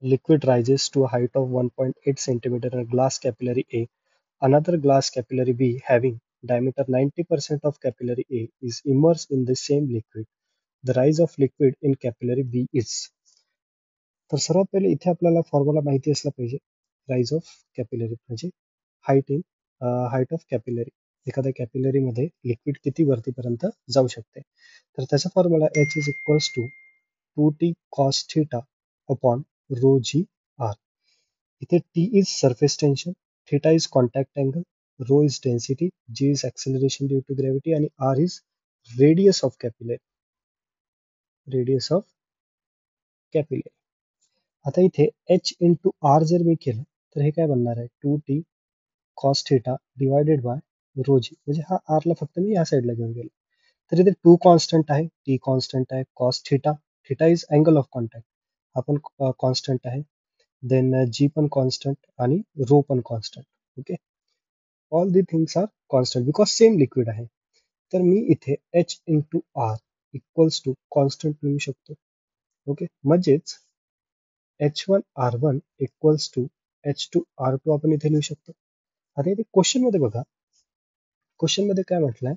liquid rises to a height of 1.8 centimeter in a glass capillary A. Another glass capillary B having diameter 90% of capillary A is immersed in the same liquid. The rise of liquid in capillary B is. तर सर्वात पहिले इथे आपल्याला formula माहिती असला पाहिजे. Rise of capillary म्हणजे height in height of capillary. एखाद्या कॅपिलरीमध्ये लिक्विड किती वरतीपर्यंत जाऊ शकते. तर त्याचा formula H is equals to 2t cos theta upon rho g r. इथे T is surface tension, theta is contact angle, rho is density, g is acceleration due to gravity आणि r is radius of capillary. radius of capillary. आता इथे h into r जर मी केलं तर हे काय बनणार आहे 2t cos theta divided by rho g. म्हणजे हा r ला फक्त मी या साईडला घेऊन गेलो. तर इथे 2 कॉन्स्टंट आहे, t कॉन्स्टंट आहे, cos theta, theta is angle of contact, हा पण कॉन्स्टंट आहे. देन g पण कॉन्स्टंट आणि रो पण constant. Okay, all the things are constant because same liquid आहे. तर मी इथे h into R equals to constant लिहू शकतो. ओके, म्हणजेच h1r1 इक्वल्स टू h2r2 आपण इथे लिहू शकतो. आता इथे क्वेश्चन मध्ये बघा, क्वेश्चन मध्ये काय म्हटलंय,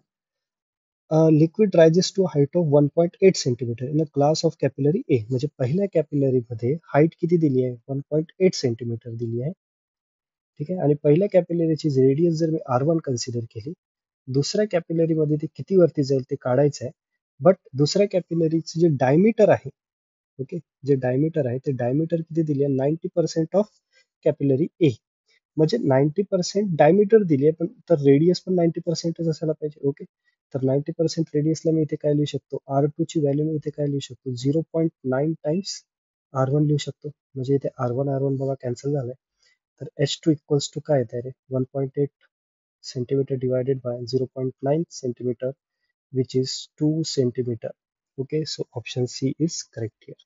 liquid rises to height of 1.8 centimetre in a class of capillary A. म्हणजे पहिल्या कॅपिलरी मध्ये हाईट किती दिली आहे 1.8 सेंटीमीटर दिली आहे. ठीक आहे, आणि पहिल्या कॅपिलरीची रेडियस जर मी R1 कन्सिडर केली, दुसऱ्या कॅपिलरी मध्ये ते किती वरती जाईल ते काढायचं आहे. बट दुसऱ्या कॅपिलरीचे जे डायमीटर आहे, ओके, जे डायमीटर आहे ते डायमीटर किती दिली आहे 90% ऑफ कॅपिलरी ए. म्हणजे 90% डायमीटर दिली आहे, पण तर रेडियस पण 90%च असायला पाहिजे. ओके, तर 90% रेडियसला मी इथे काय लिहू शकतो, R2 ची व्हॅल्यू मी इथे काय लिहू शकतो 0.9 टाइम्स R1 लिहू शकतो. म्हणजे इथे R1 बघा कॅन्सल झालंय. तर H2 इक्वल्स टू काय येत आहे रे 1.8 centimetre divided by 0.9 centimetre which is 2 centimetre. Okay, so option C is correct here.